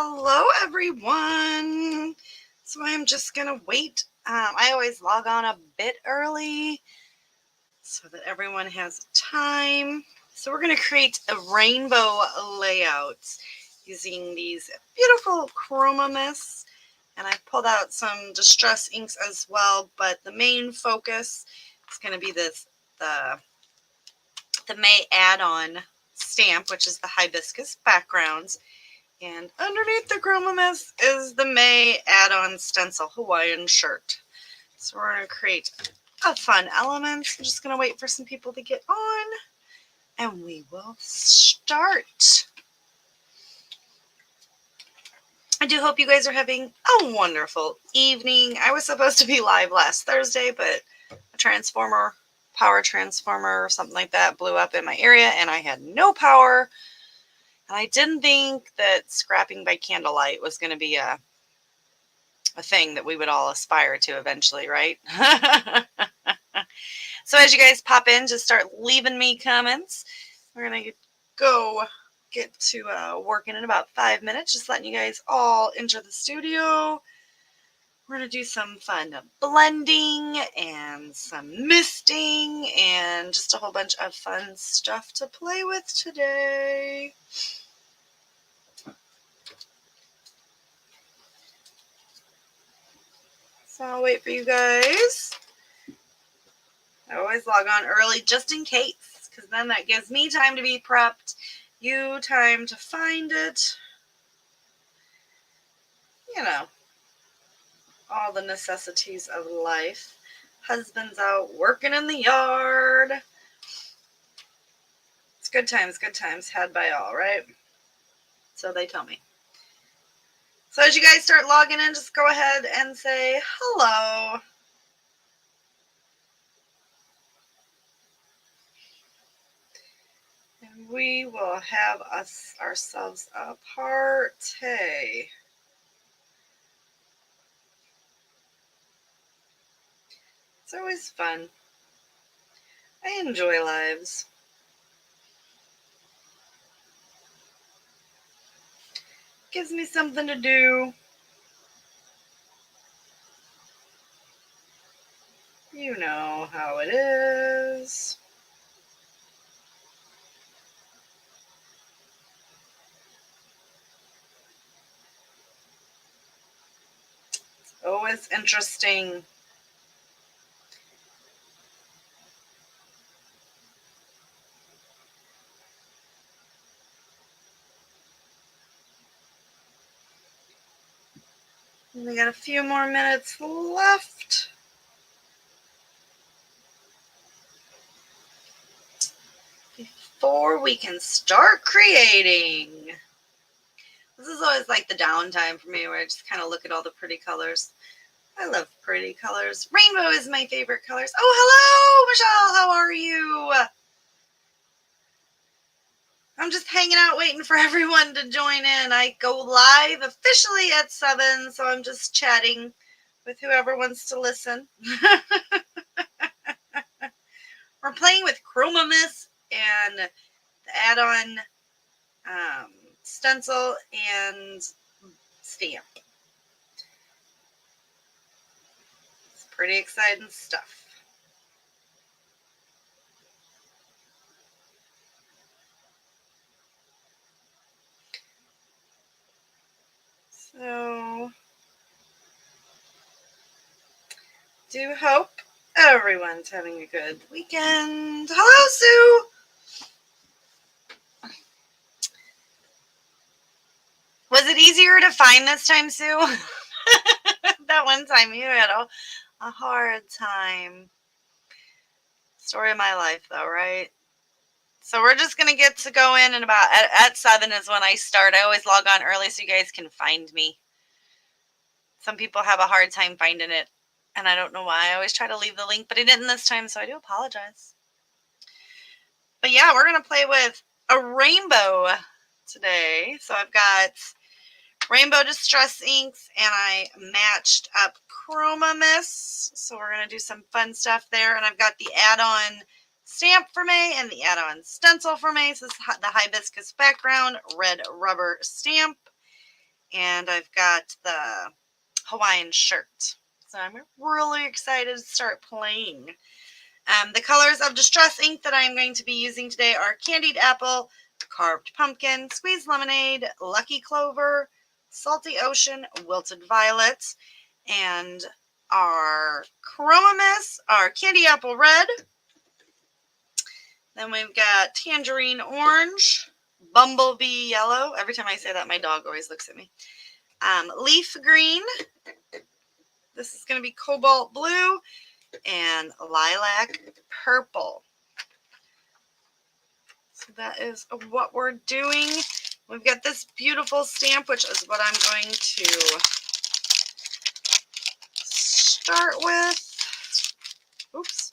Hello, everyone. So I'm just going to wait. I always log on a bit early so that everyone has time. So we're going to create a rainbow layout using these beautiful Chroma Mists. And I've pulled out some distress inks as well, but the main focus is going to be the May add-on stamp, which is the Hibiscus Background. And underneath the Chroma Mist is the May add-on stencil Hawaiian Shirt. So we're going to create a fun element. I'm just going to wait for some people to get on, and we will start. I do hope you guys are having a wonderful evening. I was supposed to be live last Thursday, but a power transformer or something like that blew up in my area, and I had no power. And I didn't think that scrapping by candlelight was going to be a thing that we would all aspire to eventually, right? So as you guys pop in, just start leaving me comments. We're going to go get to working in about 5 minutes, just letting you guys all enter the studio. We're going to do some fun blending and some misting and just a whole bunch of fun stuff to play with today. So I'll wait for you guys. I always log on early just in case, because then that gives me time to be prepped, you time to find it. You know, all the necessities of life. Husband's out working in the yard. It's good times had by all, right? So they tell me. So as you guys start logging in, just go ahead and say hello. And we will have ourselves a party. It's always fun. I enjoy lives. Gives me something to do. You know how it is. It's always interesting. We got a few more minutes left. Before we can start creating. This is always like the downtime for me where I just kind of look at all the pretty colors. I love pretty colors. Rainbow is my favorite colors. Oh, hello, Michelle. How are you? I'm just hanging out waiting for everyone to join in. I go live officially at 7, so I'm just chatting with whoever wants to listen. We're playing with Chroma Mists and the add-on stencil and stamp. It's pretty exciting stuff. So, do hope everyone's having a good weekend. Hello, Sue! Was it easier to find this time, Sue? That one time you had a hard time. Story of my life, though, right? So we're just going to get to go in and about at 7 is when I start. I always log on early so you guys can find me. Some people have a hard time finding it, and I don't know why. I always try to leave the link, but I didn't this time, so I do apologize. But yeah, we're going to play with a rainbow today. So I've got rainbow distress inks, and I matched up Chroma Mists. So we're going to do some fun stuff there. And I've got the add-on stamp for May and the add-on stencil for May. So this is the Hibiscus Background red rubber stamp. and I've got the Hawaiian Shirt. So I'm really excited to start playing. The colors of Distress ink that I'm going to be using today are Candied Apple, Carved Pumpkin, Squeezed Lemonade, Lucky Clover, Salty Ocean, Wilted Violet, and our Chroma Mists are Candy Apple Red. Then we've got Tangerine Orange, Bumblebee Yellow. Every time I say that, my dog always looks at me. Leaf Green. This is going to be Cobalt Blue and Lilac Purple. So that is what we're doing. We've got this beautiful stamp, which is what I'm going to start with. Oops.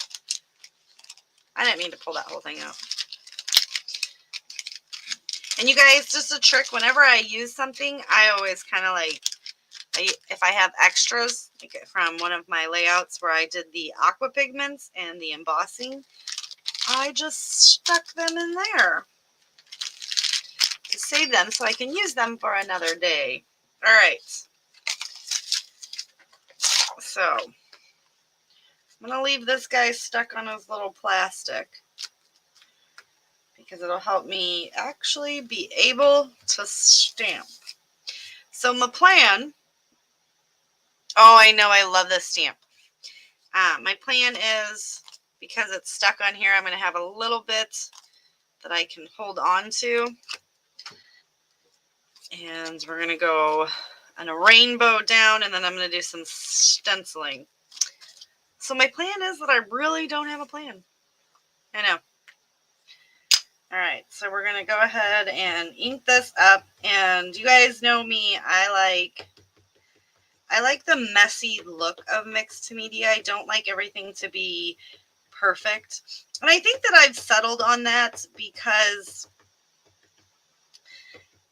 I didn't mean to pull that whole thing out. And you guys, just a trick, whenever I use something, I always kind of like, if I have extras like from one of my layouts where I did the aqua pigments and the embossing, I just stuck them in there to save them so I can use them for another day. All right. So I'm going to leave this guy stuck on his little plastic because it'll help me actually be able to stamp. So my plan, oh, I know, I love this stamp. My plan is, because it's stuck on here, I'm going to have a little bit that I can hold on to. And we're going to go on a rainbow down, and then I'm going to do some stenciling. So my plan is that I really don't have a plan. I know. All right, so we're going to go ahead and ink this up. And you guys know me, I like the messy look of mixed media. I don't like everything to be perfect. And I think that I've settled on that because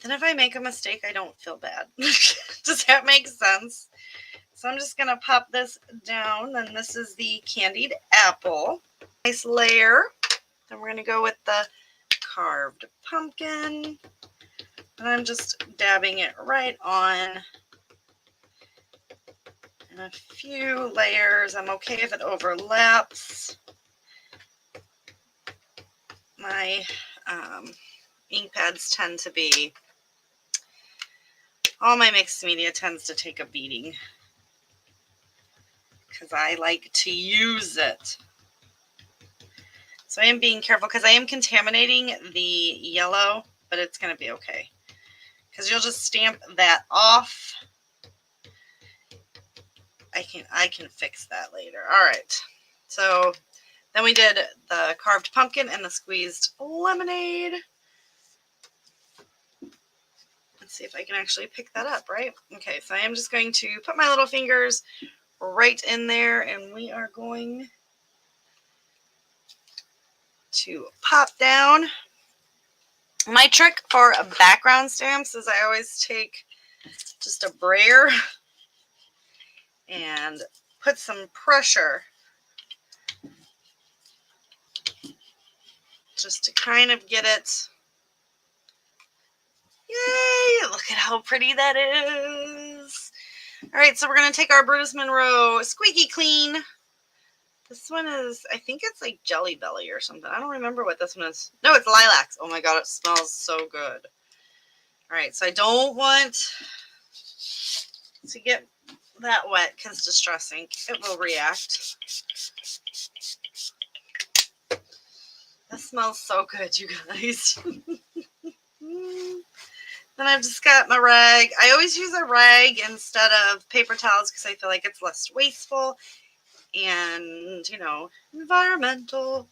then if I make a mistake, I don't feel bad. Does that make sense? So I'm just going to pop this down. And this is the Candied Apple. Nice layer. Then we're going to go with the Carved Pumpkin. And I'm just dabbing it right on. And a few layers. I'm okay if it overlaps. My ink pads tend to be, all my mixed media tends to take a beating because I like to use it. So I am being careful because I am contaminating the yellow, but it's going to be okay because you'll just stamp that off. I can fix that later. All right. So then we did the Carved Pumpkin and the Squeezed Lemonade. Let's see if I can actually pick that up, right? Okay, so I am just going to put my little fingers right in there, and we are going to pop down. My trick for background stamps is I always take just a brayer and put some pressure just to kind of get it. Yay! Look at how pretty that is. All right, so we're going to take our Brutus Monroe Squeaky Clean. This one is, I think it's like Jelly Belly or something. I don't remember what this one is. No, it's Lilacs. Oh my God, it smells so good. All right, so I don't want to get that wet because Distress ink, it will react. That smells so good, you guys. Then I've just got my rag. I always use a rag instead of paper towels because I feel like it's less wasteful and, you know, environmental.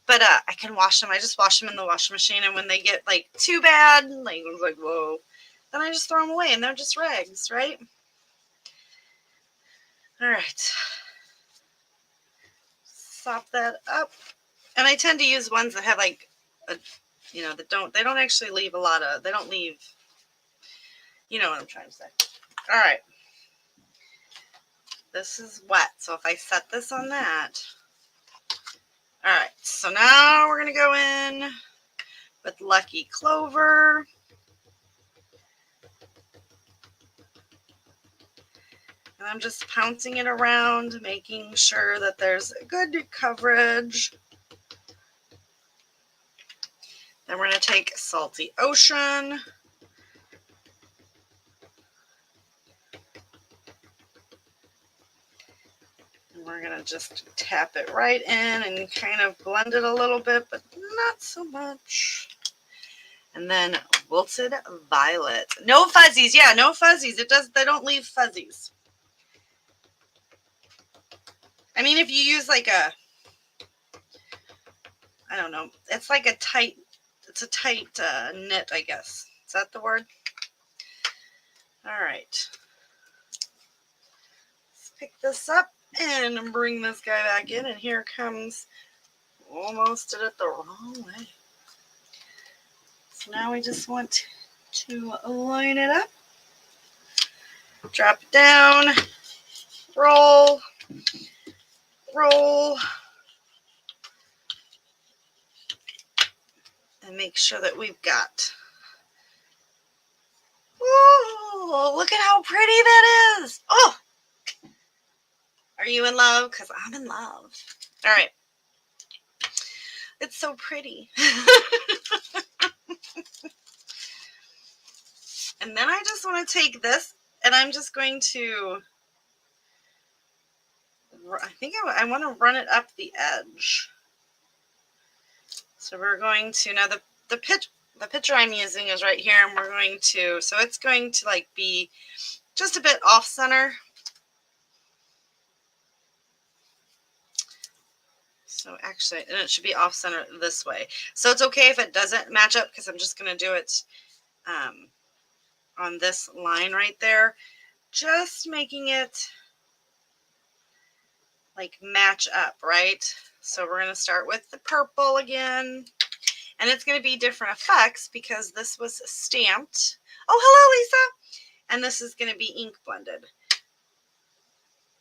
But I can wash them. I just wash them in the washing machine, and when they get like too bad, like I was like, whoa, then I just throw them away, and they're just rags, right? All right. Sop that up. And I tend to use ones that have like a, you know, that they don't actually leave a lot of, they don't leave, you know what I'm trying to say. All right. This is wet, so if I set this on that. All right, so now we're going to go in with Lucky Clover. And I'm just pouncing it around, making sure that there's good coverage. Then we're going to take Salty Ocean. And we're going to just tap it right in and kind of blend it a little bit, but not so much. And then Wilted Violet. No fuzzies. Yeah, no fuzzies. They don't leave fuzzies. I mean, if you use like a, I don't know, it's like a tight knit, I guess. Is that the word? All right. Let's pick this up and bring this guy back in. And here comes, almost did it the wrong way. So now we just want to line it up. Drop it down. Roll. Roll. And make sure that we've got. Oh, look at how pretty that is. Oh, are you in love? Because I'm in love. All right. It's so pretty. And then I just want to take this and I'm just going to, I think I want to run it up the edge. So we're going to, now the picture I'm using is right here, and we're going to, so it's going to like be just a bit off center. So actually, and it should be off center this way. So it's okay if it doesn't match up because I'm just going to do it on this line right there. Just making it like match up, right? So we're going to start with the purple again. And it's going to be different effects because this was stamped. Oh, hello, Lisa. And this is going to be ink blended.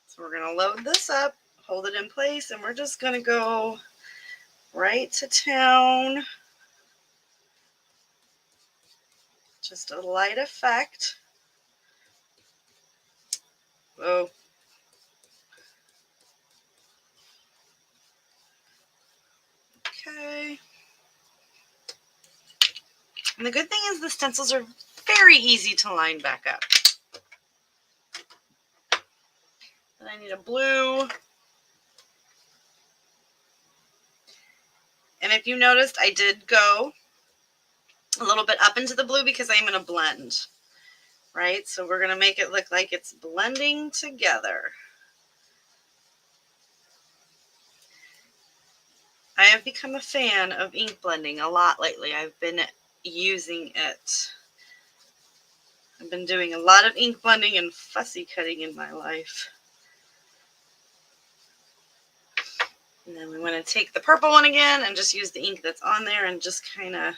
So we're going to load this up, hold it in place, and we're just going to go right to town. Just a light effect. Whoa. Okay. And the good thing is the stencils are very easy to line back up. Then I need a blue. And if you noticed, I did go a little bit up into the blue because I'm going to blend, right? So we're going to make it look like it's blending together. I have become a fan of ink blending a lot lately. I've been using it. I've been doing a lot of ink blending and fussy cutting in my life. And then we want to take the purple one again and just use the ink that's on there and just kind of,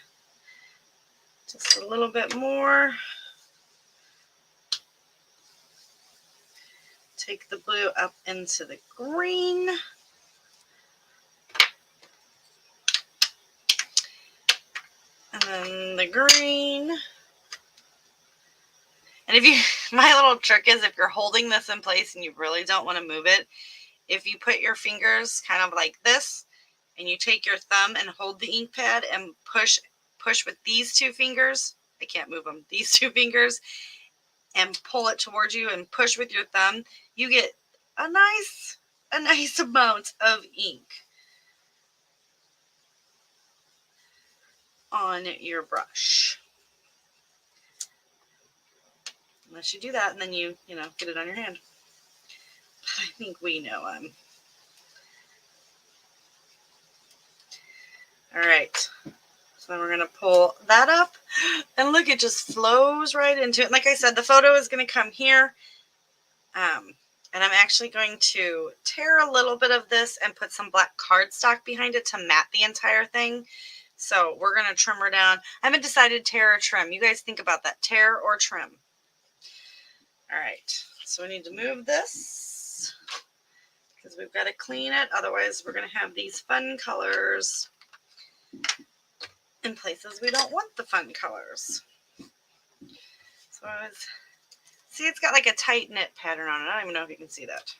just a little bit more. Take the blue up into the green. And then the green. And if you, my little trick is if you're holding this in place and you really don't want to move it, if you put your fingers kind of like this and you take your thumb and hold the ink pad and push with these two fingers, I can't move them, these two fingers, and pull it towards you and push with your thumb, you get a nice amount of ink on your brush. Unless you do that and then you get it on your hand. I think we know I'm. All right. So then we're going to pull that up. And look, it just flows right into it. Like I said, the photo is going to come here. And I'm actually going to tear a little bit of this and put some black cardstock behind it to mat the entire thing. So we're going to trim her down. I haven't decided tear or trim. You guys think about that. Tear or trim. All right. So we need to move this because we've got to clean it. Otherwise, we're going to have these fun colors in places we don't want the fun colors. So I was See, it's got like a tight knit pattern on it. I don't even know if you can see that.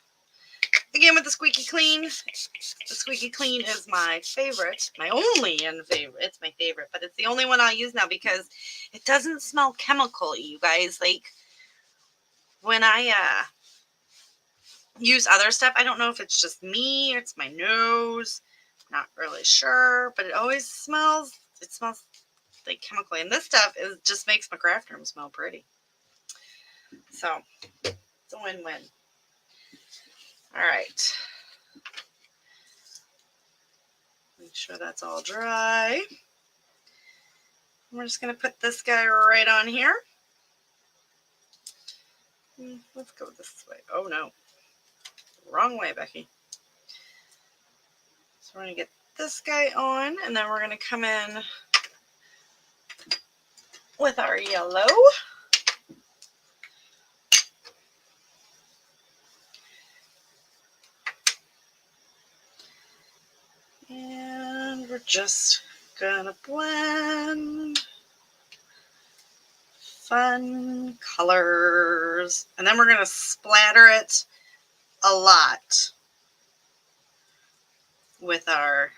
Again, with the Squeaky Clean. The Squeaky Clean is my favorite. My only and favorite. It's my favorite, but it's the only one I'll use now because it doesn't smell chemical-y, you guys. Like, when I use other stuff, I don't know if it's just me or it's my nose. Not really sure, but it always smells, like chemical. And this stuff just makes my craft room smell pretty. So, it's a win-win. All right. Make sure that's all dry. We're just going to put this guy right on here. Let's go this way. Oh, no. Wrong way, Becky. So we're going to get this guy on, and then we're going to come in with our yellow. And we're just gonna blend fun colors. And then we're gonna splatter it a lot with our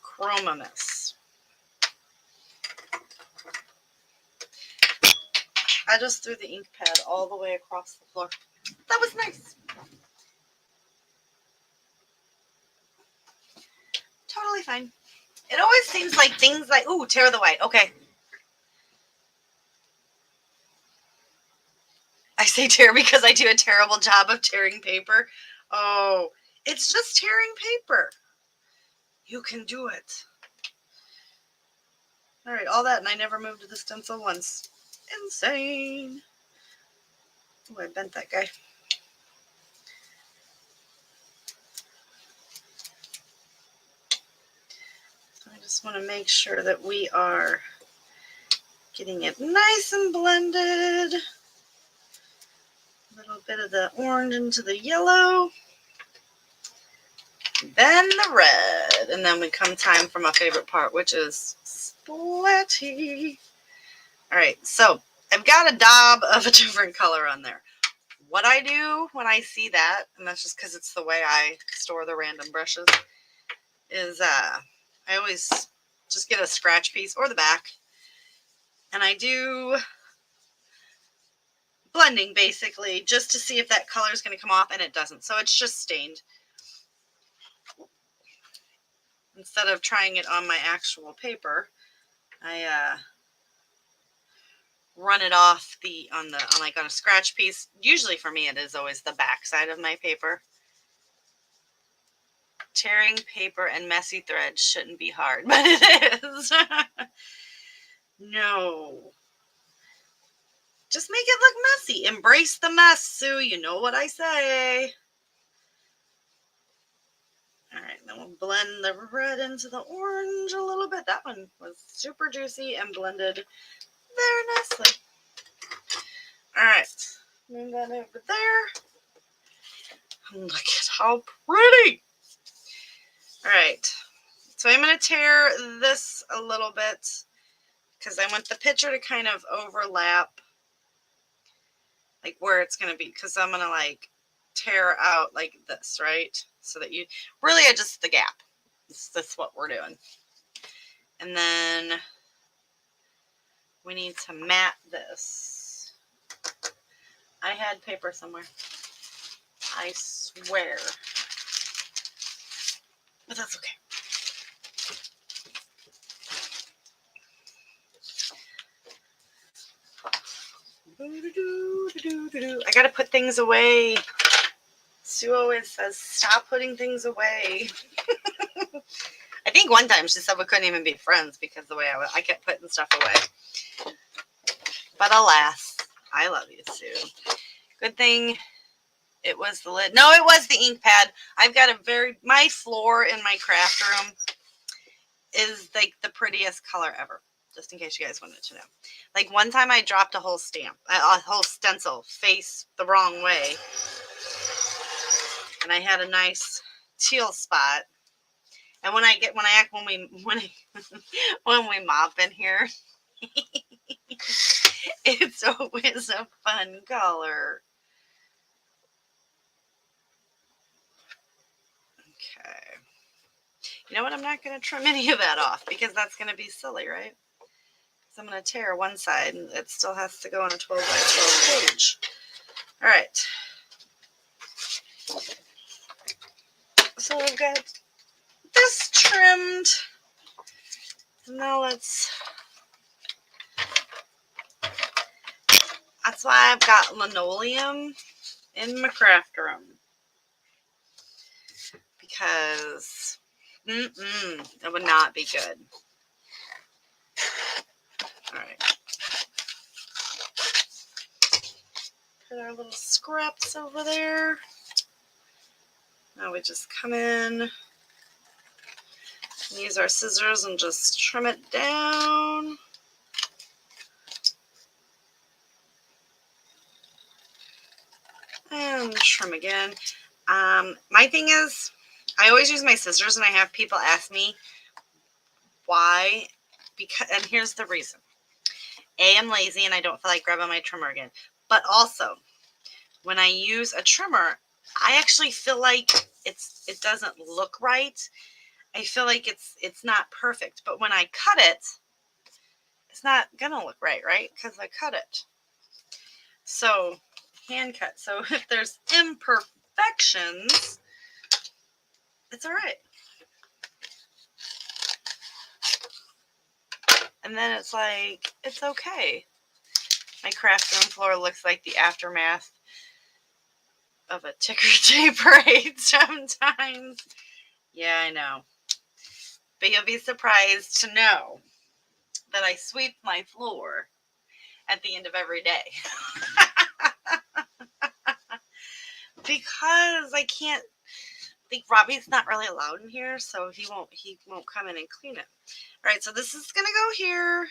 Chroma Mists. I just threw the ink pad all the way across the floor. That was nice. Totally fine. It always seems like things like, ooh, tear the white. Okay. I say tear because I do a terrible job of tearing paper. Oh, it's just tearing paper. You can do it. All right, all that, and I never moved the stencil once. Insane. Oh, I bent that guy. So I just want to make sure that we are getting it nice and blended. A little bit of the orange into the yellow. Then the red. And then we come time for my favorite part, which is splatty. All right, so I've got a daub of a different color on there. What I do when I see that, and that's just because it's the way I store the random brushes, is I always just get a scratch piece or the back, and I do blending basically just to see if that color is going to come off, and it doesn't. So it's just stained. Instead of trying it on my actual paper, I run it off on a scratch piece. Usually for me, it is always the back side of my paper. Tearing paper and messy thread shouldn't be hard, but it is. No. Just make it look messy. Embrace the mess, Sue. You know what I say. All right, then we'll blend the red into the orange a little bit. That one was super juicy and blended very nicely. All right, move that over there. Look at how pretty. All right, so I'm going to tear this a little bit because I want the picture to kind of overlap like where it's going to be, because I'm going to like tear out like this, right? So that you really adjust the gap. That's what we're doing. And then we need to mat this. I had paper somewhere. I swear. But that's okay. I gotta put things away. Sue always says, stop putting things away. I think one time she said we couldn't even be friends because the way I kept putting stuff away. But alas, I love you, Sue. Good thing it was the lid. No, it was the ink pad. I've got my floor in my craft room is like the prettiest color ever. Just in case you guys wanted to know. Like one time I dropped a whole stencil face the wrong way. And I had a nice teal spot. And when we mop in here, It's always a fun color. Okay. You know what? I'm not going to trim any of that off because that's going to be silly, right? Because I'm going to tear one side and it still has to go on a 12 by 12 page. All right. So we've got this trimmed. Now let's... That's why I've got linoleum in my craft room. Because it would not be good. All right. Put our little scraps over there. Now we just come in and use our scissors and just trim it down. And trim again. My thing is, I always use my scissors and I have people ask me why. And here's the reason. A, I'm lazy and I don't feel like grabbing my trimmer again. But also, when I use a trimmer, I actually feel like it doesn't look right. I feel like it's not perfect. But when I cut it, it's not gonna look right, because I cut it. So hand cut. So if there's imperfections, it's all right. And then it's like, it's okay. My craft room floor looks like the aftermath of a ticker tape parade sometimes. Yeah, I know. But you'll be surprised to know that I sweep my floor at the end of every day. Because I can't, like, Robbie's not really allowed in here, so he won't come in and clean it. All right, so this is going to go here.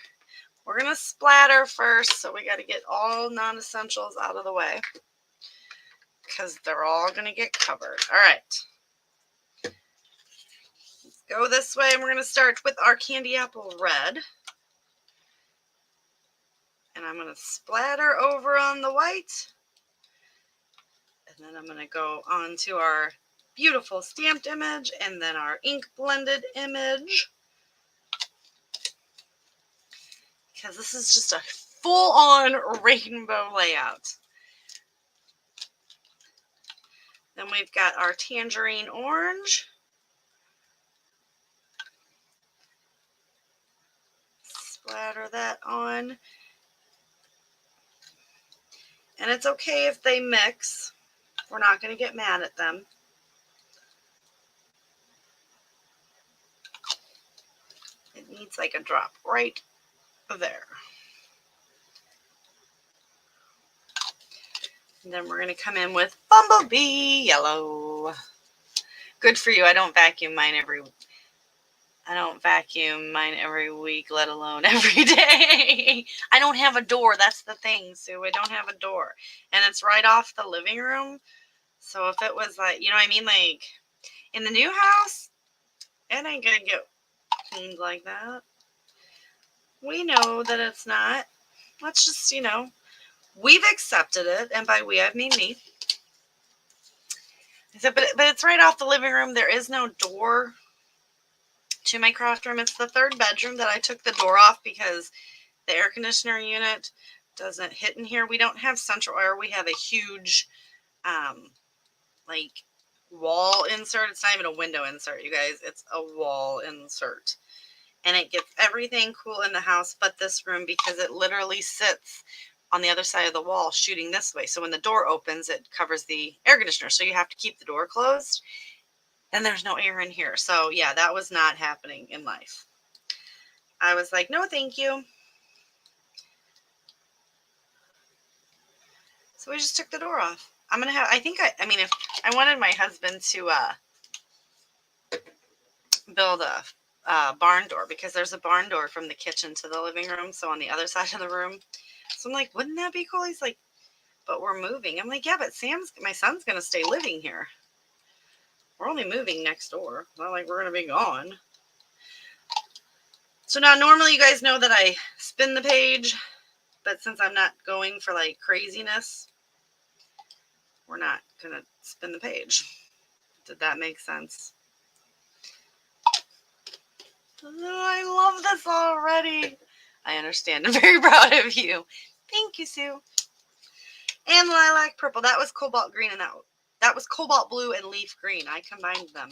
We're going to splatter first, so we got to get all non-essentials out of the way because they're all going to get covered. All right. Let's go this way, and we're going to start with our candy apple red. And I'm going to splatter over on the white. And then I'm going to go on to our beautiful stamped image and then our ink blended image. Because this is just a full-on rainbow layout. Then we've got our tangerine orange. Splatter that on. And it's okay if they mix. We're not going to get mad at them. It needs like a drop right there. And then we're going to come in with Bumblebee Yellow. Good for you. I don't vacuum mine every week, let alone every day. I don't have a door. That's the thing, Sue. I don't have a door. And it's right off the living room. So if it was like, you know what I mean? Like in the new house, it ain't going to get cleaned like that. We know that it's not. Let's just, we've accepted it. And by we, I mean me. I said, but it's right off the living room. There is no door to my craft room. It's the third bedroom that I took the door off because the air conditioner unit doesn't hit in here. We don't have central air. We have a huge, like wall insert. It's not even a window insert, you guys. It's a wall insert. And it gets everything cool in the house but this room because it literally sits on the other side of the wall shooting this way. So when the door opens, it covers the air conditioner. So you have to keep the door closed. Then there's no air in here. So yeah, that was not happening in life. I was like, no, thank you. So we just took the door off. I'm going to have, if I wanted my husband to build a barn door because there's a barn door from the kitchen to the living room. So on the other side of the room. So I'm like, wouldn't that be cool? He's like, but we're moving. I'm like, yeah, but my son's going to stay living here. We're only moving next door. Not like we're going to be gone. So now normally you guys know that I spin the page, but since I'm not going for like craziness, we're not going to spin the page. Did that make sense? Oh, I love this already. I understand. I'm very proud of you. Thank you, Sue. And lilac purple. That was cobalt green, and that was cobalt blue and leaf green. I combined them.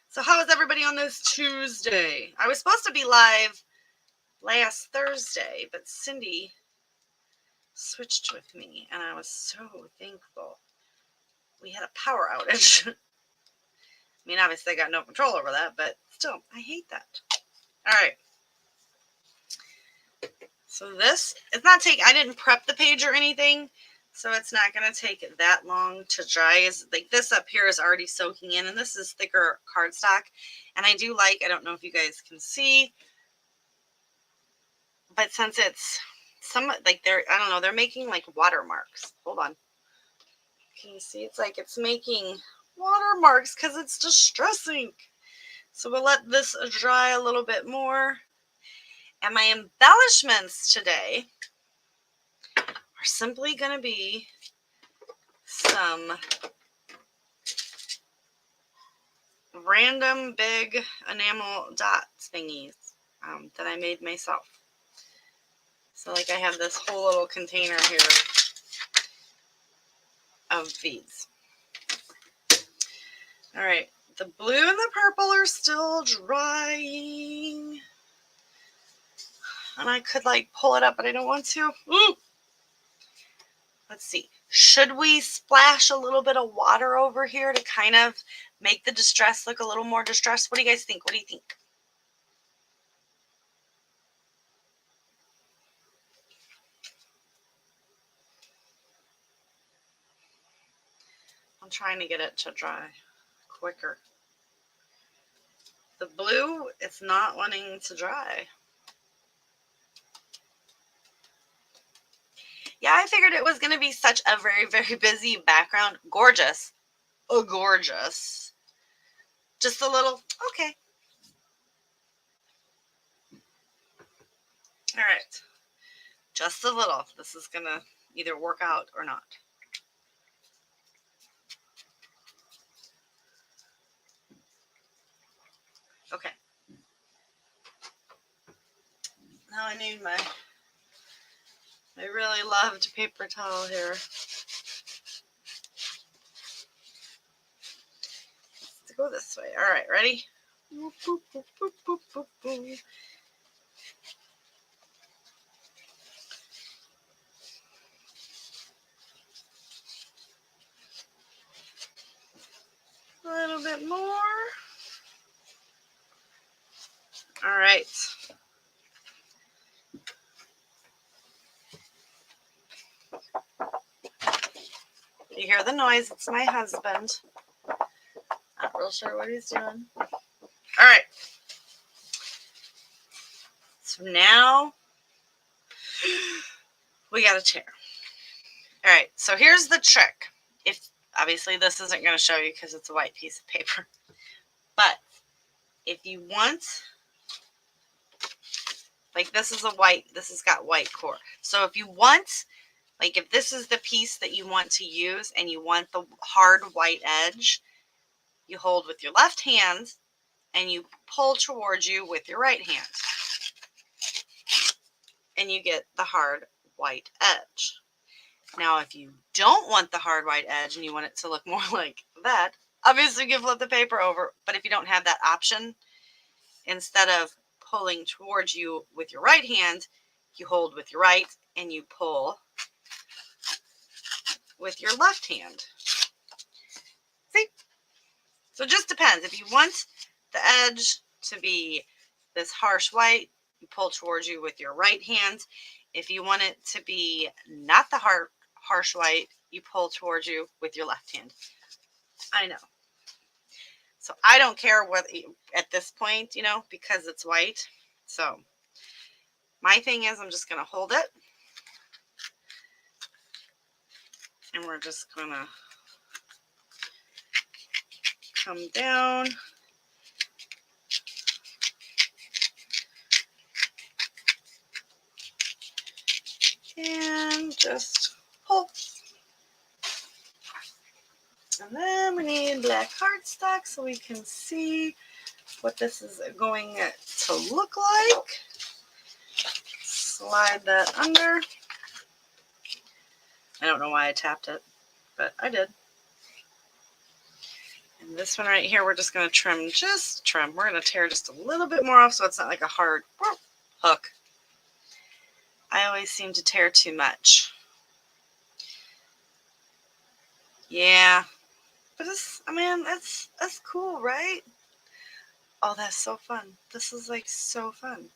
So how is everybody on this Tuesday? I was supposed to be live last Thursday, but Cindy switched with me, and I was so thankful. We had a power outage. I mean, obviously I got no control over that, but still, I hate that. All right. So this, it's not taking, I didn't prep the page or anything, so it's not going to take that long to dry. Like this up here is already soaking in, and this is thicker cardstock. And I do like, I don't know if you guys can see, but since it's some, like they're, I don't know, they're making like watermarks. Hold on. Can you see? It's like it's making watermarks because it's distressing. So we'll let this dry a little bit more. And my embellishments today are simply going to be some random big enamel dot thingies that I made myself. So like I have this whole little container here of beads. All right, the blue and the purple are still drying. And I could like pull it up, but I don't want to. Ooh. Let's see. Should we splash a little bit of water over here to kind of make the distress look a little more distressed? What do you guys think? What do you think? I'm trying to get it to dry quicker. The blue, it's not wanting to dry. Yeah, I figured it was going to be such a very, very busy background. Gorgeous. Oh, gorgeous. Just a little, okay. All right. Just a little. This is going to either work out or not. Okay. Now I need my really loved paper towel here. Let's go this way. All right, ready? Boop, boop, boop, boop, boop, boop, boop. A little bit more. All right. You hear the noise. It's my husband. Not real sure what he's doing. All right. So now we got a chair. All right. So here's the trick. If obviously this isn't going to show you because it's a white piece of paper. But if you want, like this is a white, this has got white core. So if you want, like if this is the piece that you want to use and you want the hard white edge, you hold with your left hand and you pull towards you with your right hand. And you get the hard white edge. Now, if you don't want the hard white edge and you want it to look more like that, obviously you can flip the paper over. But if you don't have that option, instead of pulling towards you with your right hand, you hold with your right and you pull with your left hand. See? So it just depends. If you want the edge to be this harsh white, you pull towards you with your right hand. If you want it to be not the harsh white, you pull towards you with your left hand. I know. So I don't care what at this point, you know, because it's white. So my thing is I'm just going to hold it. And we're just going to come down. And just pull. And then we need black cardstock so we can see what this is going to look like. Slide that under. I don't know why I tapped it, but I did. And this one right here, we're just going to trim, We're going to tear just a little bit more off so it's not like a hard hook. I always seem to tear too much. Yeah. But that's cool, right? Oh, that's so fun. This is like so fun.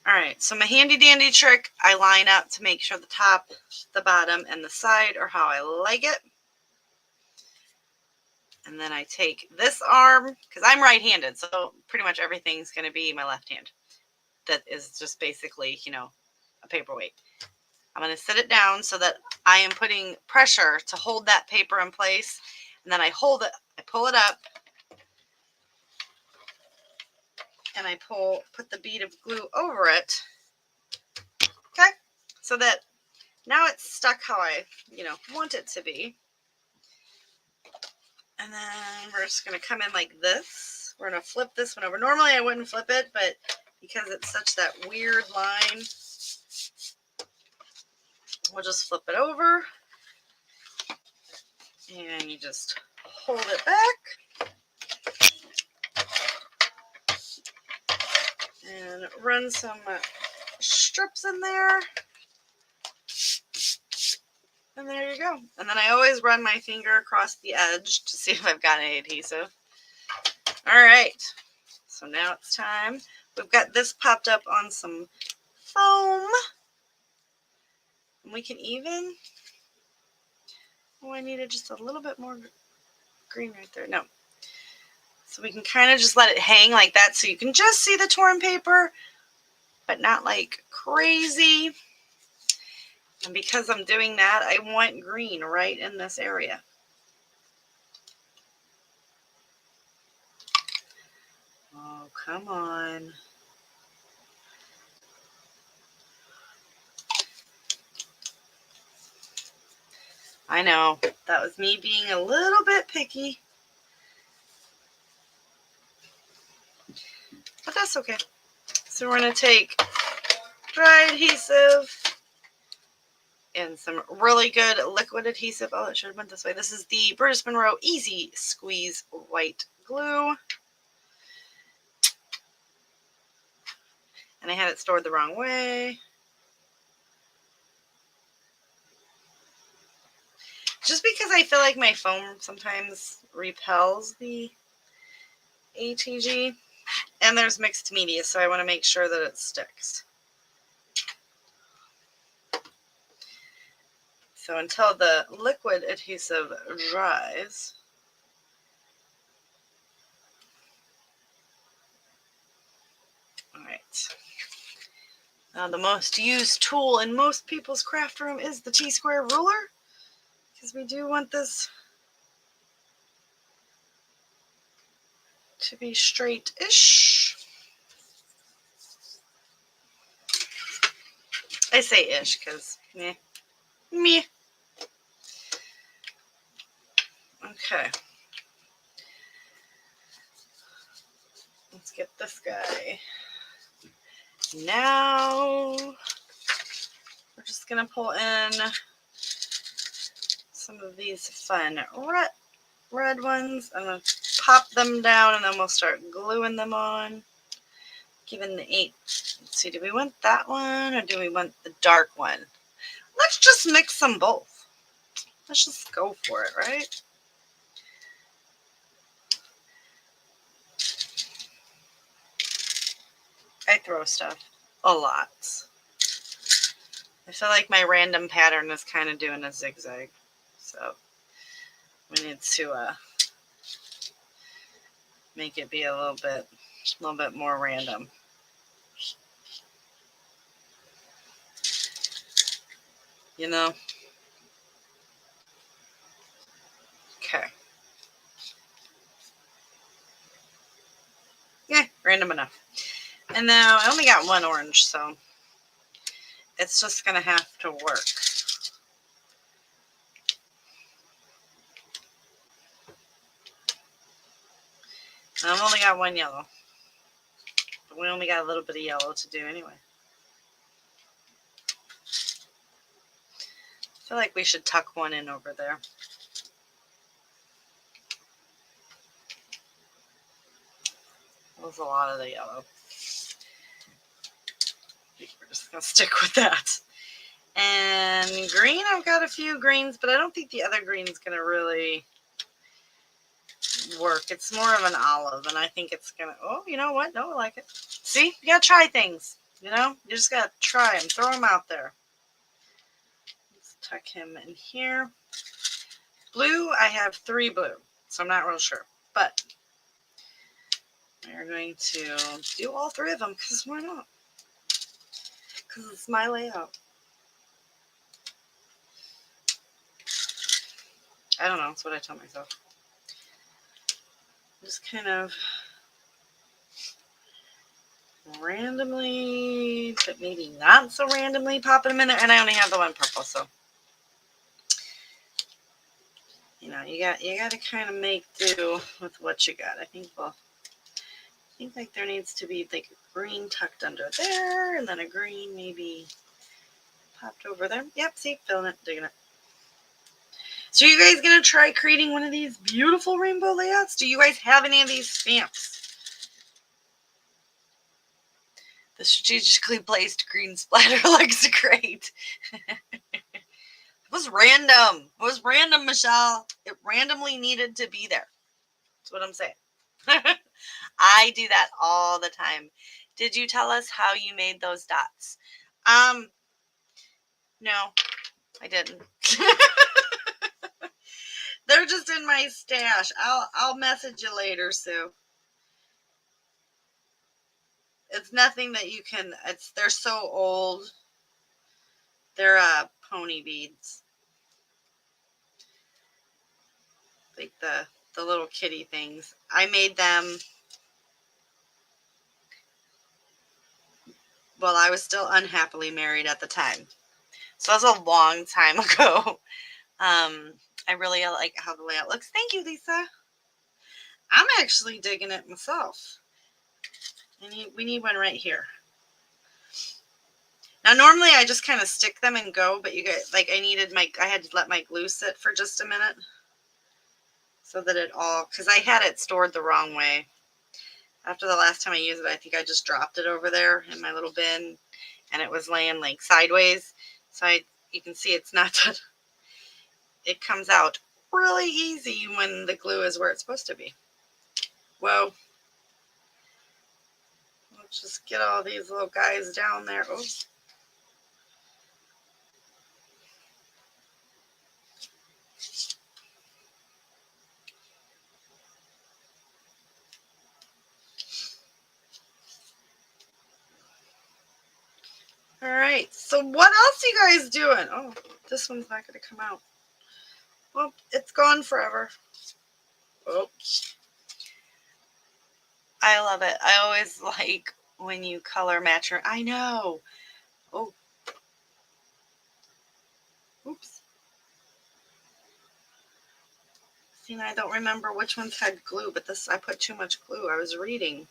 All right, so my handy dandy trick, I line up to make sure the top, the bottom, and the side are how I like it. And then I take this arm, because I'm right-handed, so pretty much everything's going to be my left hand. That is just basically, a paperweight. I'm going to sit it down so that I am putting pressure to hold that paper in place. And then I hold it, I pull it up, and I put the bead of glue over it. Okay, so that now it's stuck how I, want it to be. And then we're just going to come in like this. We're going to flip this one over. Normally I wouldn't flip it, but because it's such that weird line, we'll just flip it over. And you just hold it back. And run some strips in there. And there you go. And then I always run my finger across the edge to see if I've got any adhesive. All right. So now it's time. We've got this popped up on some foam. And we can even... Oh, I needed just a little bit more green right there. No. So we can kind of just let it hang like that so you can just see the torn paper, but not like crazy. And because I'm doing that, I want green right in this area. Oh, come on. I know, that was me being a little bit picky. But that's okay. So we're going to take dry adhesive and some really good liquid adhesive. Oh, it should have went this way. This is the Burgess Monroe Easy Squeeze White Glue. And I had it stored the wrong way. Just because I feel like my foam sometimes repels the ATG. And there's mixed media, so I want to make sure that it sticks. So until the liquid adhesive dries, all right. Now the most used tool in most people's craft room is the T-square ruler, because we do want this to be straight-ish. I say ish because meh. Okay. Let's get this guy. Now we're just going to pull in some of these fun red ones. I'm going to pop them down and then we'll start gluing them on. Given the 8. Let's see, do we want that one or do we want the dark one? Let's just mix them both. Let's just go for it, right? I throw stuff a lot. I feel like my random pattern is kind of doing a zigzag. So we need to make it be a little bit more random. Okay. Yeah, random enough. And now I only got one orange, so. it's just going to have to work. I've only got one yellow. But we only got a little bit of yellow to do anyway. I feel like we should tuck one in over there. That was a lot of the yellow. We're just going to stick with that. And green, I've got a few greens, but I don't think the other green's going to really work. It's more of an olive, and I think it's going to, oh, you know what? No, I like it. See, you got to try things, you know? You just got to try them, throw them out there. Let's tuck him in here. Blue, I have 3 blue, so I'm not real sure, but we're going to do all 3 of them, because why not? Because it's my layout. I don't know. That's what I tell myself. Just kind of randomly, but maybe not so randomly popping them in there. And I only have the one purple, so you know, you got to kind of make do with what you got. I think like there needs to be like a green tucked under there, and then a green maybe popped over there. Yep, see, feeling it, digging it. So you guys gonna try creating one of these beautiful rainbow layouts? Do you guys have any of these stamps? The strategically placed green splatter looks great. It was random. It was random, Michelle. It randomly needed to be there. That's what I'm saying. I do that all the time. Did you tell us how you made those dots? No, I didn't. They're just in my stash. I'll message you later, Sue. It's nothing that you can. They're so old. They're pony beads, like the little kitty things. I made them while I was still unhappily married at the time, so that was a long time ago. I really like how the layout looks. Thank you, Lisa. I'm actually digging it myself. We need one right here. Now, normally I just kind of stick them and go, but you guys, like, I had to let my glue sit for just a minute so that it all, because I had it stored the wrong way. After the last time I used it, I think I just dropped it over there in my little bin, and it was laying like sideways. So you can see it's not done. It comes out really easy when the glue is where it's supposed to be. Whoa. Let's just get all these little guys down there. Oh. All right. So what else are you guys doing? Oh, this one's not going to come out. Well, it's gone forever. Oh. I love it. I always like when you color match your... I know. Oh. Oops. See, now I don't remember which ones had glue, but I put too much glue. I was reading.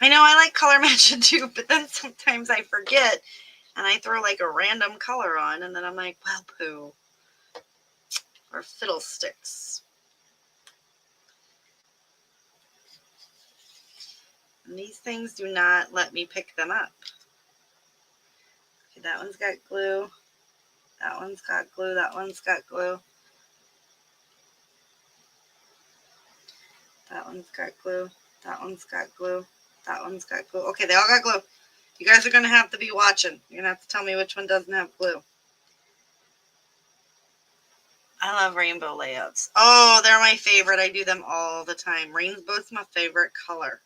I know I like color matching too, but then sometimes I forget and I throw like a random color on, and then I'm like, well, poo. Or fiddlesticks. And these things do not let me pick them up. Okay, that one's got glue. That one's got glue. That one's got glue. That one's got glue. That one's got glue. That one's got glue. Okay, they all got glue. You guys are going to have to be watching. You're going to have to tell me which one doesn't have glue. I love rainbow layouts. Oh, they're my favorite. I do them all the time. Rainbow's my favorite color.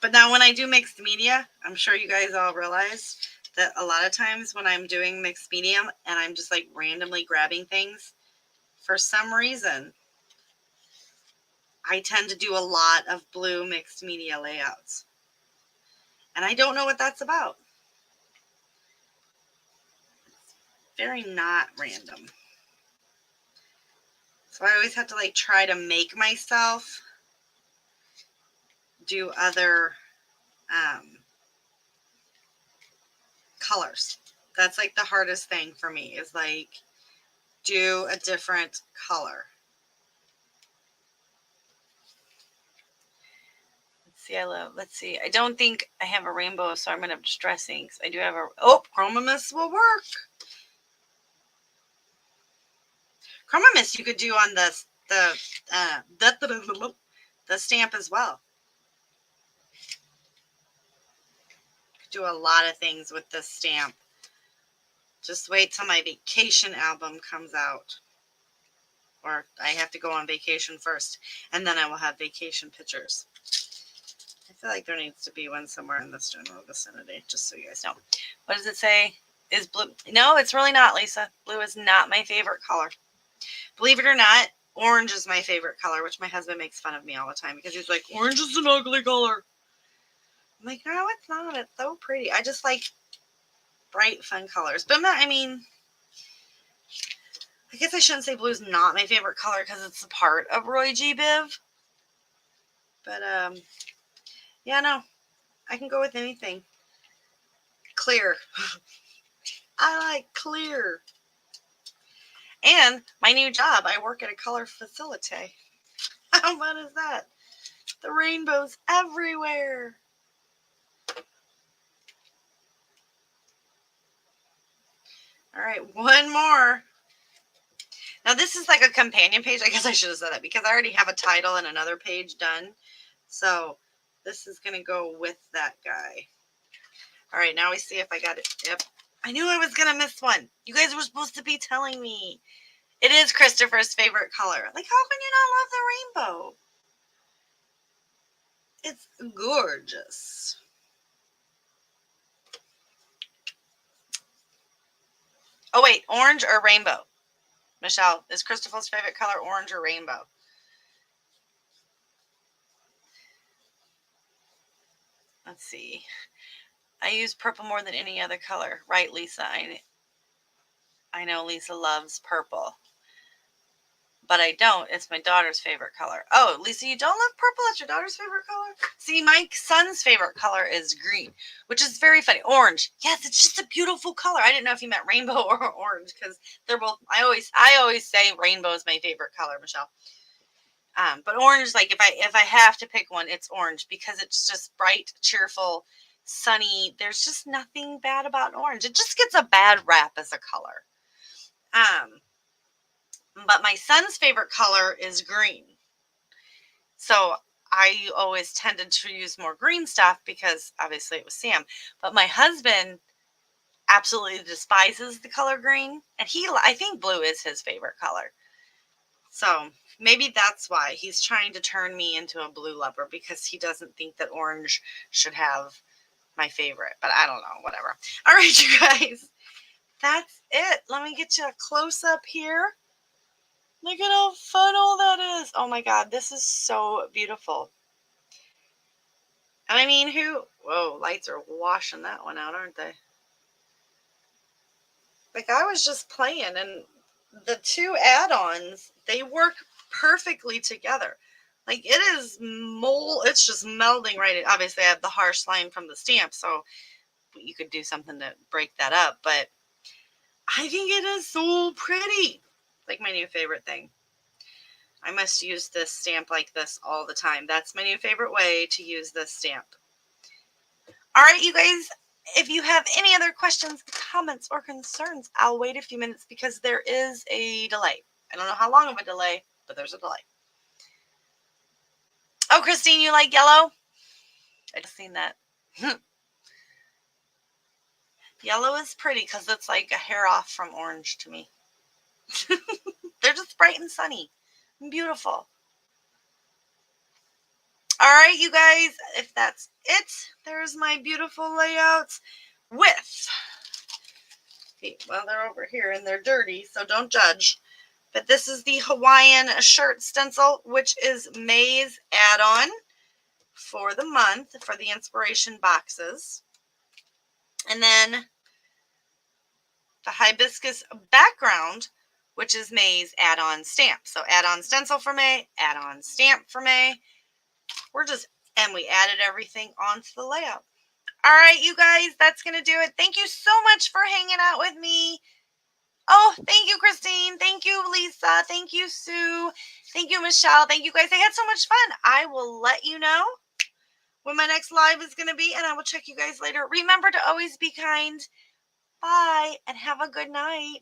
But now when I do mixed media, I'm sure you guys all realize that a lot of times when I'm doing mixed media and I'm just like randomly grabbing things, for some reason, I tend to do a lot of blue mixed media layouts. And I don't know what that's about. It's very not random. So I always have to like try to make myself do other colors. That's like the hardest thing for me is like do a different color. Let's see. I don't think I have a rainbow, so I'm going to have distress inks. I do have Chroma Mists will work. Chroma Mists you could do on the stamp as well. You could do a lot of things with this stamp. Just wait till my vacation album comes out. Or I have to go on vacation first, and then I will have vacation pictures. I feel like there needs to be one somewhere in this general vicinity, just so you guys know. What does it say? Is blue? No, it's really not, Lisa. Blue is not my favorite color. Believe it or not, orange is my favorite color, which my husband makes fun of me all the time because he's like, orange is an ugly color. I'm like, no, it's not. It's so pretty. I just like bright, fun colors. But I guess I shouldn't say blue is not my favorite color because it's a part of Roy G. Biv. But, yeah, no, I can go with anything. Clear. I like clear. And my new job, I work at a color facility. How fun is that? The rainbows everywhere. All right, one more. Now, this is like a companion page. I guess I should have said that because I already have a title and another page done. So this is going to go with that guy. All right, now we see if I got it. Yep. I knew I was going to miss one. You guys were supposed to be telling me. It is Christopher's favorite color. Like, how can you not love the rainbow? It's gorgeous. Oh, wait, orange or rainbow? Michelle, is Christopher's favorite color orange or rainbow? Let's see. I use purple more than any other color. Right, Lisa? I know Lisa loves purple. But I don't. It's my daughter's favorite color. Oh, Lisa, you don't love purple? That's your daughter's favorite color? See, my son's favorite color is green, which is very funny. Orange. Yes, it's just a beautiful color. I didn't know if you meant rainbow or orange because they're both. I always say rainbow is my favorite color, Michelle. But orange, like if I have to pick one, it's orange because it's just bright, cheerful, sunny. There's just nothing bad about orange. It just gets a bad rap as a color. But my son's favorite color is green. So I always tended to use more green stuff because obviously it was Sam. But my husband absolutely despises the color green. And I think blue is his favorite color. So maybe that's why he's trying to turn me into a blue lover because he doesn't think that orange should have my favorite. But I don't know, whatever. All right, you guys. That's it. Let me get you a close-up here. Look at how fun all that is. Oh my God, this is so beautiful. And I mean, whoa, lights are washing that one out, aren't they? Like I was just playing and the two add-ons, they work perfectly together. Like it's just melding right in. Obviously I have the harsh line from the stamp, so you could do something to break that up, but I think it is so pretty. Like my new favorite thing. I must use this stamp like this all the time. That's my new favorite way to use this stamp. All right, you guys, if you have any other questions, comments, or concerns, I'll wait a few minutes because there is a delay. I don't know how long of a delay, but there's a delay. Oh, Christine, you like yellow? I just seen that. Yellow is pretty because it's like a hair off from orange to me. They're just bright and sunny and beautiful. All right, you guys, if that's it, there's my beautiful layouts with, well, they're over here and they're dirty, so don't judge. But this is the Hawaiian Shirt stencil, which is May's add-on for the month for the inspiration boxes. And then the Hibiscus Background, which is May's add-on stamp. So add-on stencil for May, add-on stamp for May. And we added everything onto the layout. All right, you guys, that's going to do it. Thank you so much for hanging out with me. Oh, thank you, Christine. Thank you, Lisa. Thank you, Sue. Thank you, Michelle. Thank you, guys. I had so much fun. I will let you know when my next live is going to be, and I will check you guys later. Remember to always be kind. Bye, and have a good night.